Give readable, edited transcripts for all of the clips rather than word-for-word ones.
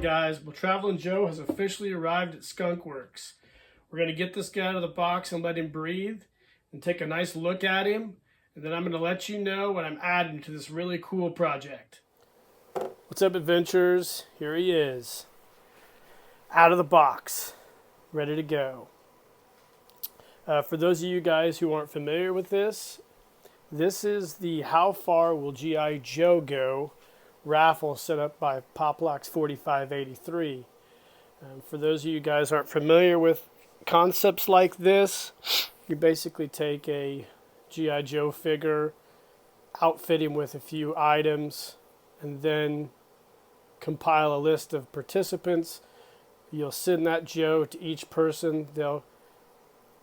guys, well, Traveling Joe has officially arrived at Skunkworks. We're going to get this guy out of the box and let him breathe and take a nice look at him. And then I'm going to let you know what I'm adding to this really cool project. What's up, adventurers? Here he is. Out of the box. Ready to go. For those of you guys who aren't familiar with this, this is the How Far Will G.I. Joe Go raffle set up by Poplox 4583. For those of you guys who aren't familiar with concepts like this, you basically take a G.I. Joe figure, outfit him with a few items, and then compile a list of participants. You'll send that Joe to each person. They'll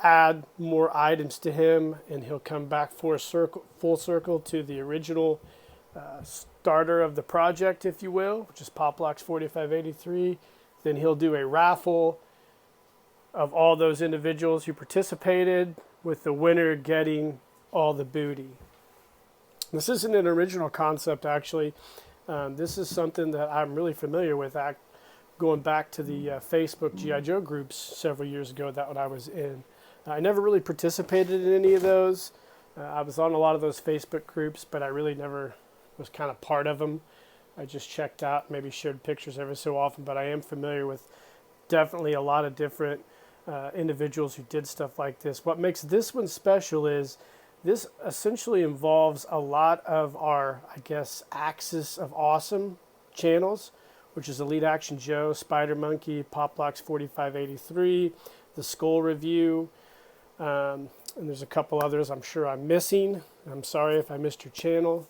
add more items to him, and he'll come back full circle to the original starter of the project, if you will, which is Poplox 4583. Then he'll do a raffle of all those individuals who participated, with the winner getting all the booty. This isn't an original concept, actually. This is something that I'm really familiar with, going back to the Facebook G.I. Joe groups several years ago that I was in. I never really participated in any of those. I was on a lot of those Facebook groups, but I really never was kind of part of them. I just checked out, maybe shared pictures every so often, but I am familiar with definitely a lot of different individuals who did stuff like this. What makes this one special is this essentially involves a lot of our, I guess, Axis of Awesome channels, which is Elite Action Joe, Spider Monkey, Poplox 4583, The Skull Review, and there's a couple others I'm sure I'm missing. I'm sorry if I missed your channel.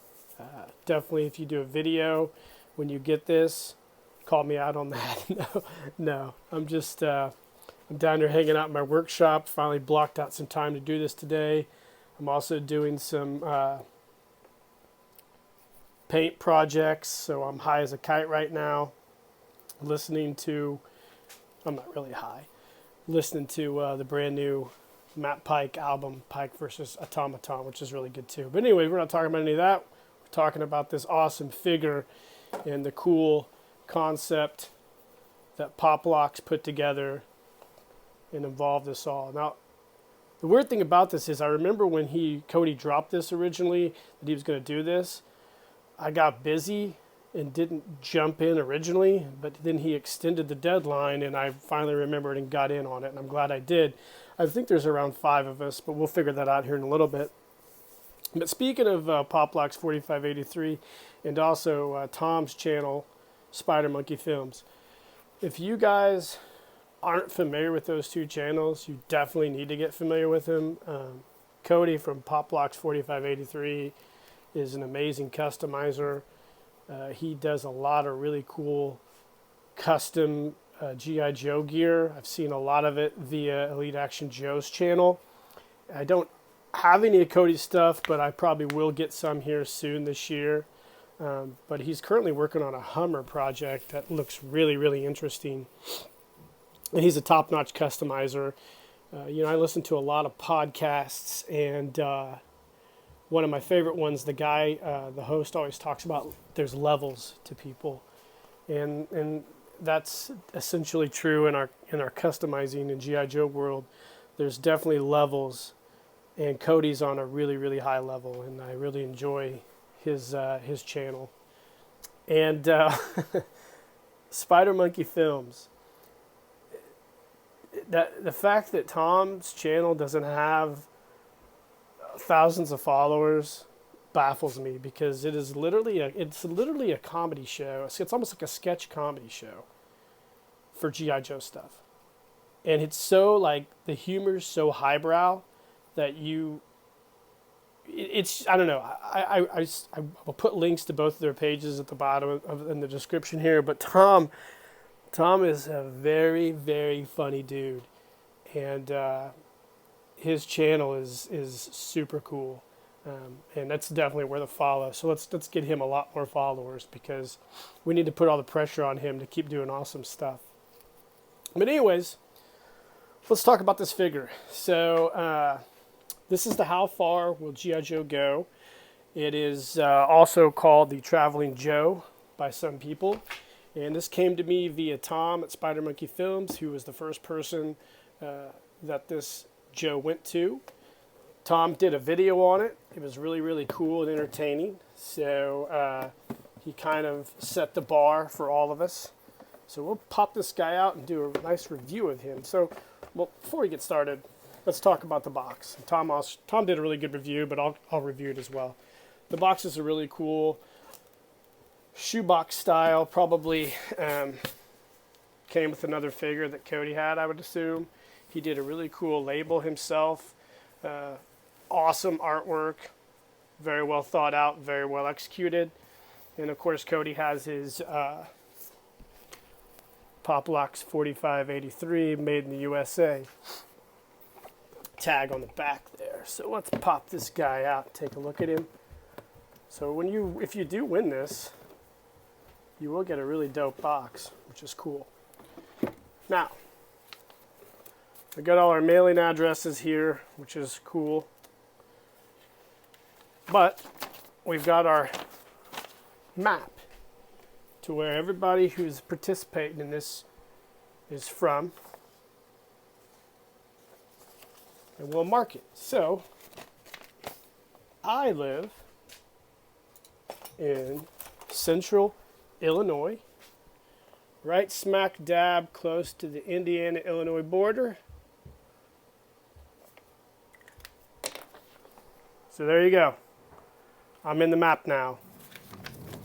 Definitely, if you do a video when you get this, call me out on that. No, I'm just I'm down here hanging out in my workshop. Finally blocked out some time to do this today. I'm also doing some paint projects, so I'm high as a kite right now. Listening to, I'm not really high, listening to the brand new Matt Pike album, Pike vs. Automaton, which is really good too. But anyway, we're not talking about any of that. We're talking about this awesome figure and the cool concept that Poplox put together and involved us all. Now, the weird thing about this is I remember when Cody dropped this originally, that he was going to do this. I got busy and didn't jump in originally, but then he extended the deadline, and I finally remembered and got in on it, and I'm glad I did. I think there's around 5 of us, but we'll figure that out here in a little bit. But speaking of Poplox 4583 and also Tom's channel, Spider Monkey Films, if you guys aren't familiar with those two channels, you definitely need to get familiar with them. Cody from Poplox 4583 is an amazing customizer. He does a lot of really cool custom G.I. Joe gear. I've seen a lot of it via Elite Action Joe's channel. I don't have any of Cody's stuff, but I probably will get some here soon this year. But he's currently working on a Hummer project that looks really, really interesting. And he's a top-notch customizer. I listen to a lot of podcasts, and one of my favorite ones, the guy, the host always talks about there's levels to people. And that's essentially true in our customizing in G.I. Joe world. There's definitely levels, and Cody's on a really, really high level, and I really enjoy his channel. And Spider Monkey Films. The fact that Tom's channel doesn't have thousands of followers baffles me, because it's literally a comedy show. It's almost like a sketch comedy show for G.I. Joe stuff, and it's so, like, the humor's so highbrow that it's I don't know. I will put links to both of their pages at the bottom in the description here. But Tom is a very, very funny dude, and his channel is super cool, and that's definitely worth a follow. So let's get him a lot more followers, because we need to put all the pressure on him to keep doing awesome stuff. But anyways, let's talk about this figure. So this is the How Far Will G.I. Joe Go? It is also called the Traveling Joe by some people. And this came to me via Tom at Spider Monkey Films, who was the first person that this Joe went to. Tom did a video on it. It was really, really cool and entertaining. So he kind of set the bar for all of us. So we'll pop this guy out and do a nice review of him. So, well, before we get started, let's talk about the box. Tom did a really good review, but I'll review it as well. The boxes are really cool. Shoebox style, probably came with another figure that Cody had, I would assume. He did a really cool label himself. Awesome artwork, very well thought out, very well executed. And of course, Cody has his Poplocks 4583 made in the USA tag on the back there. So let's pop this guy out and take a look at him. So if you do win this, you will get a really dope box, which is cool. Now, I got all our mailing addresses here, which is cool. But we've got our map to where everybody who's participating in this is from. And we'll mark it. So, I live in Central Illinois, right smack dab close to the Indiana-Illinois border. So there you go. I'm in the map now,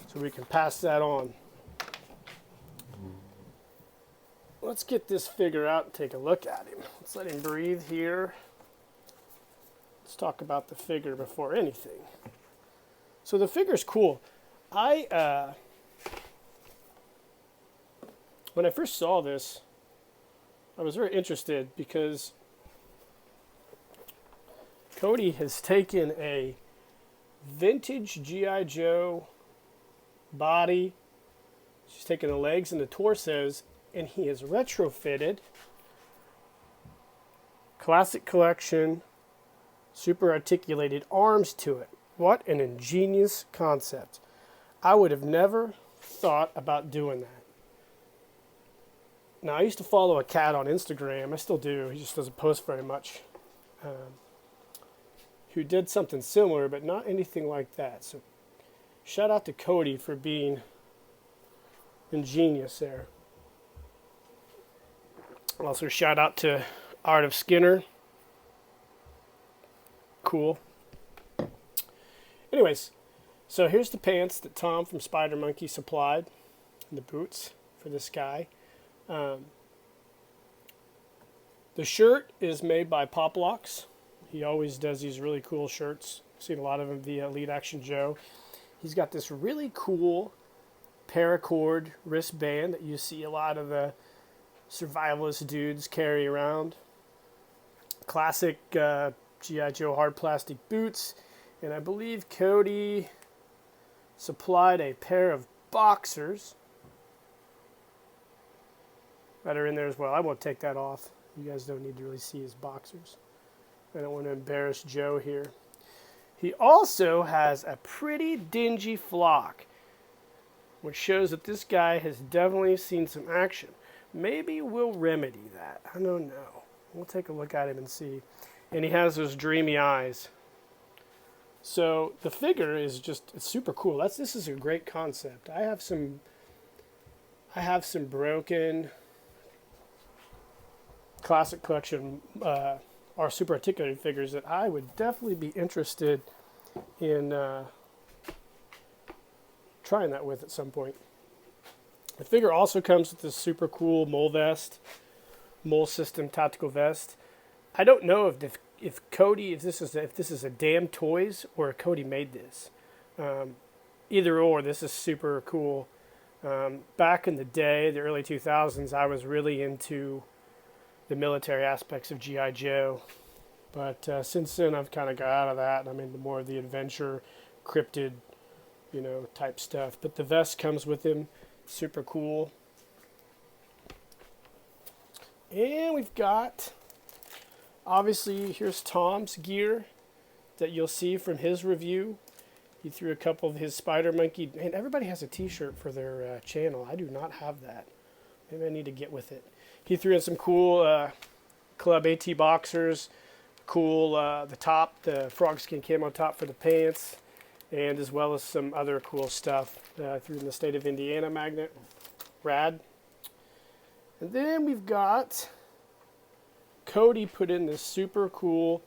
so we can pass that on. Let's get this figure out and take a look at him. Let's let him breathe here. Let's talk about the figure before anything. So the figure's cool. When I first saw this, I was very interested because Cody has taken a vintage G.I. Joe body. She's taken the legs and the torsos, and he has retrofitted classic collection super articulated arms to it. What an ingenious concept. I would have never thought about doing that. Now, I used to follow a cat on Instagram. I still do. He just doesn't post very much. Who did something similar, but not anything like that. So shout out to Cody for being ingenious there. Also shout out to Art of Skinner. Cool. Anyways, so here's the pants that Tom from Spider Monkey supplied, and the boots for this guy. The shirt is made by Poplocks. He always does these really cool shirts. I've seen a lot of them via Elite Action Joe. He's got this really cool paracord wristband that you see a lot of the survivalist dudes carry around. Classic G.I. Joe hard plastic boots. And I believe Cody supplied a pair of boxers that are in there as well. I won't take that off. You guys don't need to really see his boxers. I don't want to embarrass Joe here. He also has a pretty dingy flock, which shows that this guy has definitely seen some action. Maybe we'll remedy that. I don't know. We'll take a look at him and see. And he has those dreamy eyes. So the figure is it's super cool. This is a great concept. I have some broken classic collection are super articulated figures that I would definitely be interested in trying that with at some point. The figure also comes with this super cool mole system tactical vest. I don't know if this is a damn toys or if Cody made this. Either or, this is super cool. Back in the day, the early 2000s, I was really into the military aspects of G.I. Joe. But since then, I've kind of got out of that, and I'm into more of the adventure, cryptid, type stuff. But the vest comes with him. Super cool. And we've got, obviously, here's Tom's gear that you'll see from his review. He threw a couple of his Spider Monkey. Man, everybody has a t-shirt for their channel. I do not have that. Maybe I need to get with it. He threw in some cool Club AT boxers. Cool, the top, the frog skin camo top for the pants. And as well as some other cool stuff. I threw in the State of Indiana magnet. Rad. And then we've got Cody put in this super cool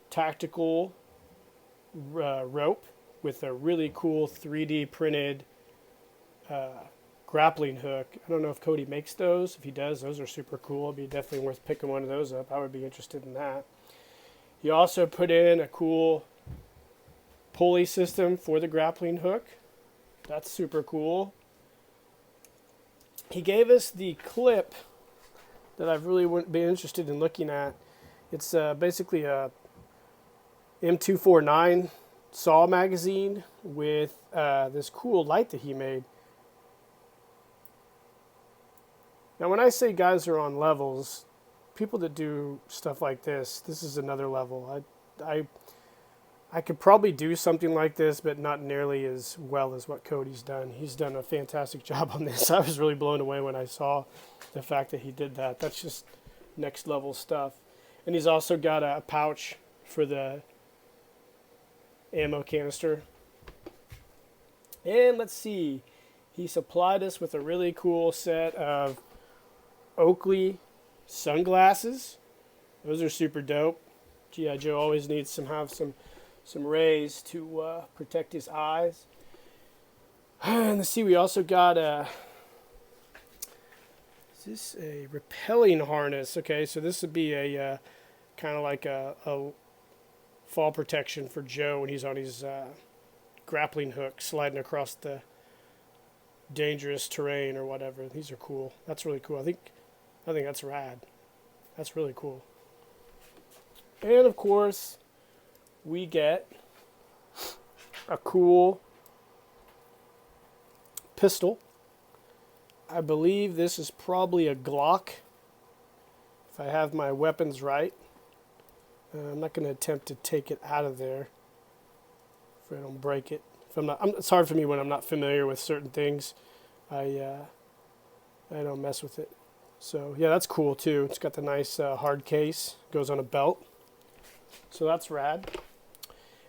tactical rope with a really cool 3D printed grappling hook. I don't know if Cody makes those. If he does, those are super cool. It'd be definitely worth picking one of those up. I would be interested in that. He also put in a cool pulley system for the grappling hook. That's super cool. He gave us the clip that I've really been interested in looking at. It's basically a M249 saw magazine with this cool light that he made. Now, when I say guys are on levels, people that do stuff like this is another level. I could probably do something like this, but not nearly as well as what Cody's done. He's done a fantastic job on this. I was really blown away when I saw the fact that he did that. That's just next level stuff. And he's also got a pouch for the ammo canister. And let's see, he supplied us with a really cool set of Oakley sunglasses. Those are super dope. G.I. Joe always needs to have some rays to protect his eyes. And let's see, we also got is this a repelling harness? Okay, so this would be a kind of like a fall protection for Joe when he's on his grappling hook sliding across the dangerous terrain or whatever. These are cool. That's really cool. I think that's rad. That's really cool. And of course, we get a cool pistol. I believe this is probably a Glock, if I have my weapons right. I'm not going to attempt to take it out of there if I don't break it. It's hard for me when I'm not familiar with certain things. I don't mess with it. So yeah, that's cool too. It's got the nice hard case. Goes on a belt. So that's rad.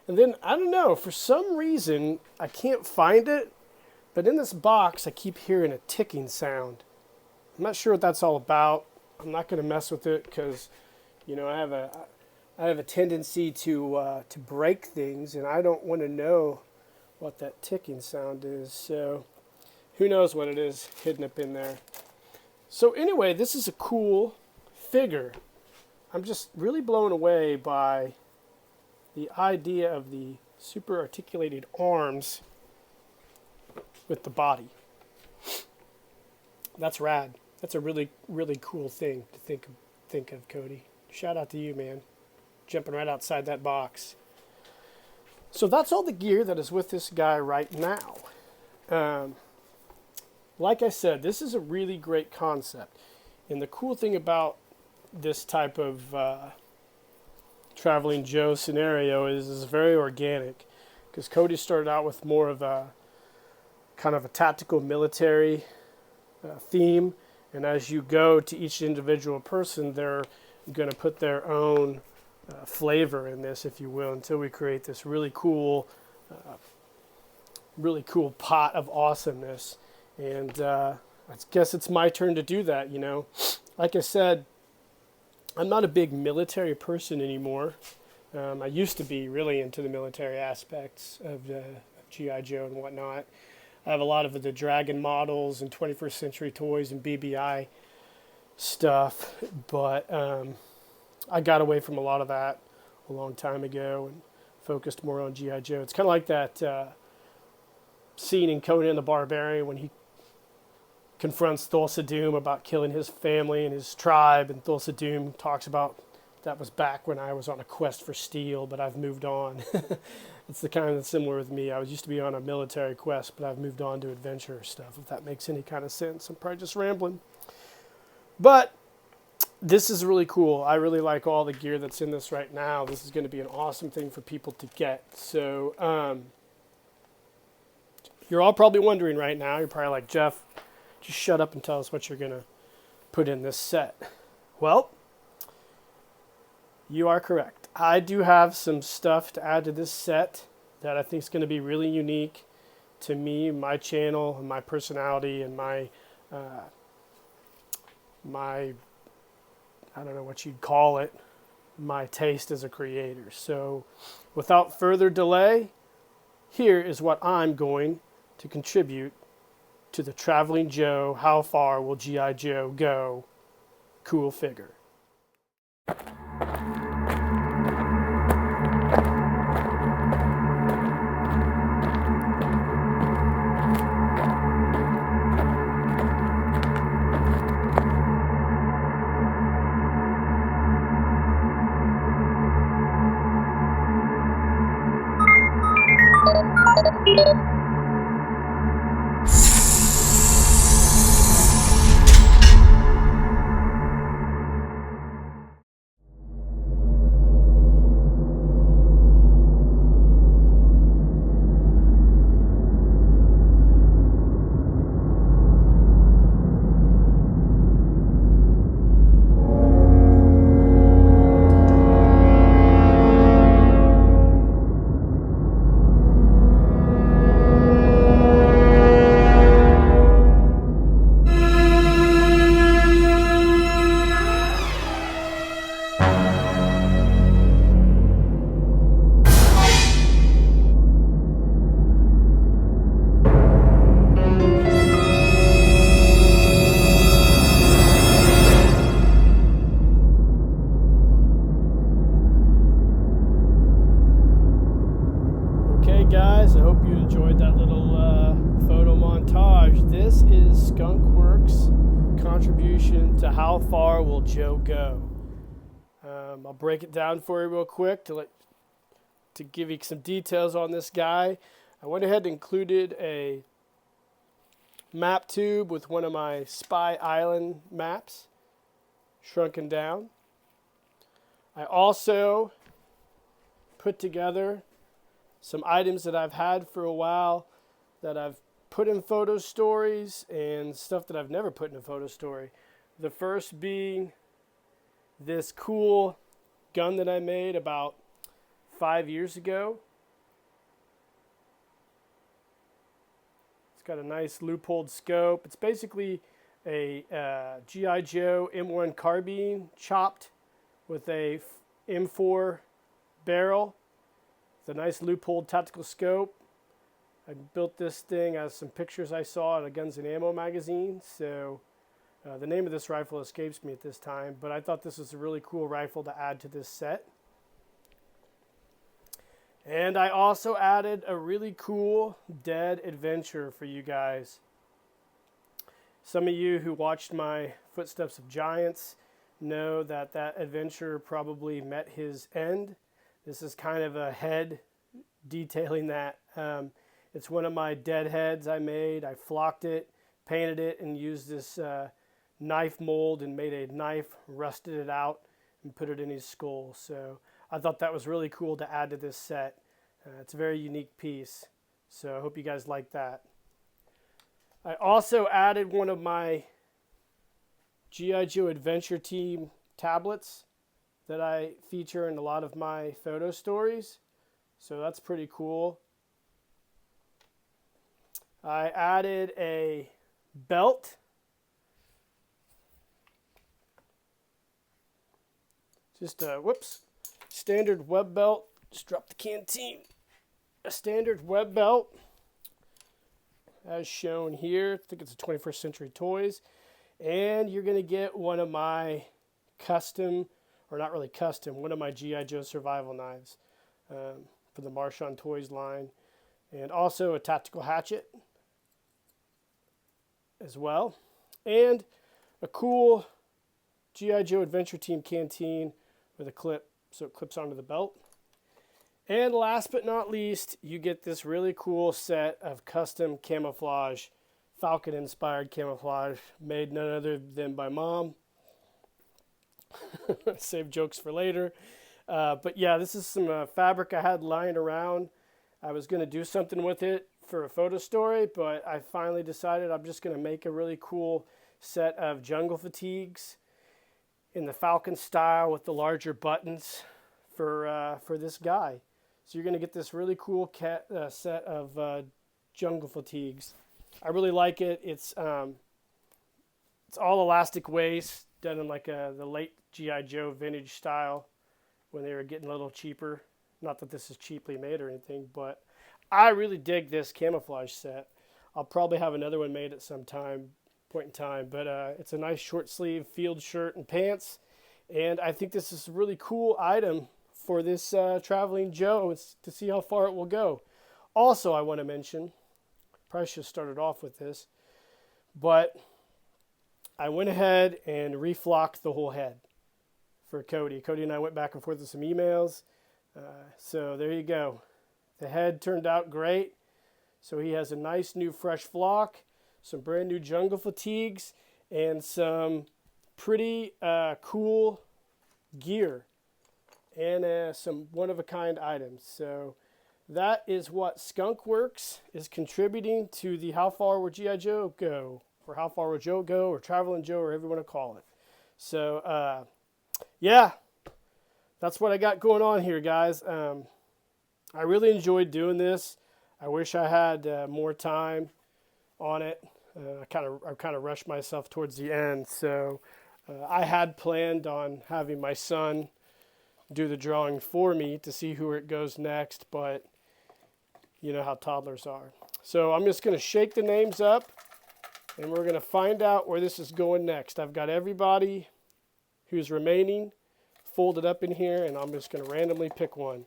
And then, I don't know, for some reason, I can't find it, but in this box, I keep hearing a ticking sound. I'm not sure what that's all about. I'm not going to mess with it because, you know, I have a tendency to break things, and I don't want to know what that ticking sound is. So, who knows what it is hidden up in there. So anyway, this is a cool figure. I'm just really blown away by the idea of the super articulated arms with the body. That's rad. That's a really, really cool thing to think of, Cody. Shout out to you, man. Jumping right outside that box. So that's all the gear that is with this guy right now. Like I said, this is a really great concept. And the cool thing about this type of Traveling Joe scenario is very organic, because Cody started out with more of a kind of a tactical military theme, and as you go to each individual person, they're going to put their own flavor in this, if you will, until we create this really cool pot of awesomeness. And I guess it's my turn to do that, you know. Like I said, I'm not a big military person anymore. I used to be really into the military aspects of G.I. Joe and whatnot. I have a lot of the Dragon models and 21st Century Toys and BBI stuff, but I got away from a lot of that a long time ago and focused more on G.I. Joe. It's kind of like that scene in Conan the Barbarian when he confronts Thulsa Doom about killing his family and his tribe, and Thulsa Doom talks about that was back when I was on a quest for steel, but I've moved on. It's the kind of similar with me. I used to be on a military quest, but I've moved on to adventure stuff, if that makes any kind of sense. I'm probably just rambling. But this is really cool. I really like all the gear that's in this right now. This is going to be an awesome thing for people to get. So You're all probably wondering right now, you're probably like, Jeff, just shut up and tell us what you're going to put in this set. Well, you are correct. I do have some stuff to add to this set that I think is going to be really unique to me, my channel, and my personality, and my I don't know what you'd call it, my taste as a creator. So without further delay, here is what I'm going to contribute to the Traveling Joe How Far Will G.I. Joe Go cool figure. Guys, I hope you enjoyed that little photo montage. This is Skunkworks' contribution to How Far Will Joe Go. I'll break it down for you real quick to give you some details on this guy. I went ahead and included a map tube with one of my Spy Island maps, shrunken down. I also put together some items that I've had for a while that I've put in photo stories and stuff that I've never put in a photo story. The first being this cool gun that I made about 5 years ago. It's got a nice loopholed scope. It's basically a G.I. Joe M1 carbine chopped with a M4 barrel. It's a nice loopholed tactical scope. I built this thing as some pictures I saw at a Guns and Ammo magazine. So the name of this rifle escapes me at this time, but I thought this was a really cool rifle to add to this set. And I also added a really cool dead adventure for you guys. Some of you who watched my Footsteps of Giants know that that adventure probably met his end. This is kind of a head detailing that. It's one of my dead heads I made. I flocked it, painted it, and used this knife mold and made a knife, rusted it out, and put it in his skull. So I thought that was really cool to add to this set. It's a very unique piece. So I hope you guys like that. I also added one of my G.I. Joe Adventure Team tablets that I feature in a lot of my photo stories. So that's pretty cool. I added a belt. Just a, standard web belt. Just dropped the canteen. A standard web belt, as shown here. I think it's a 21st Century Toys. And you're going to get one of my custom, or not really custom, one of my G.I. Joe survival knives for the Marchand Toys line. And also a tactical hatchet as well. And a cool G.I. Joe Adventure Team canteen with a clip, so it clips onto the belt. And last but not least, you get this really cool set of custom camouflage, Falcon-inspired camouflage, made none other than by Mom. Save jokes for later. But yeah, this is some fabric I had lying around. I was going to do something with it for a photo story, but I finally decided I'm just going to make a really cool set of jungle fatigues in the Falcon style with the larger buttons for this guy. So you're going to get this really cool set of jungle fatigues. I really like it. It's all elastic waist, done in like the late G.I. Joe vintage style when they were getting a little cheaper. Not that this is cheaply made or anything, but I really dig this camouflage set. I'll probably have another one made at some point in time, but it's a nice short sleeve field shirt and pants, and I think this is a really cool item for this traveling Joe to see how far it will go. Also, I want to mention, probably should have started off with this, but I went ahead and reflocked the whole head for Cody. Cody and I went back and forth with some emails, so there you go. The head turned out great. So he has a nice new fresh flock, some brand new jungle fatigues, and some pretty cool gear and some one-of-a-kind items. So that is what Skunkworks is contributing to the How Far Will G.I. Joe Go, or How Far Will Joe Go, or Traveling Joe, or whatever you want to call it. So, yeah, that's what I got going on here, guys. I really enjoyed doing this. I wish I had more time on it. I kind of rushed myself towards the end. So I had planned on having my son do the drawing for me to see who it goes next, but you know how toddlers are. So I'm just going to shake the names up, and we're going to find out where this is going next. I've got everybody who's remaining folded up in here, and I'm just going to randomly pick one.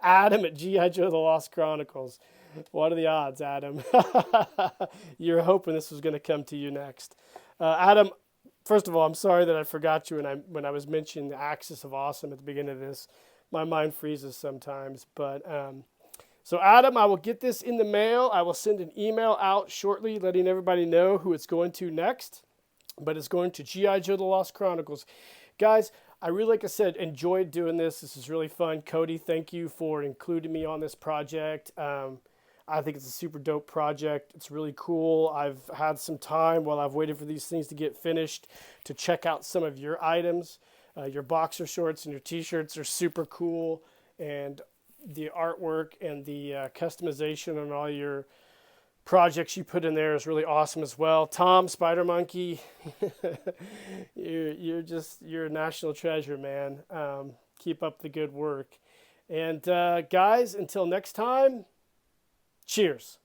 Adam at G.I. Joe The Lost Chronicles. What are the odds, Adam? You're hoping this was going to come to you next. Adam, first of all, I'm sorry that I forgot you when I was mentioning the Axis of Awesome at the beginning of this. My mind freezes sometimes. But so, Adam, I will get this in the mail. I will send an email out shortly letting everybody know who it's going to next. But it's going to G.I. Joe The Lost Chronicles. Guys, I really, like I said, enjoyed doing this. This is really fun. Cody, thank you for including me on this project. I think it's a super dope project. It's really cool. I've had some time while I've waited for these things to get finished to check out some of your items. Your boxer shorts and your t-shirts are super cool. And the artwork and the customization on all your projects you put in there is really awesome as well. Tom, Spider Monkey, you're a national treasure, man. Keep up the good work. And guys, until next time, cheers.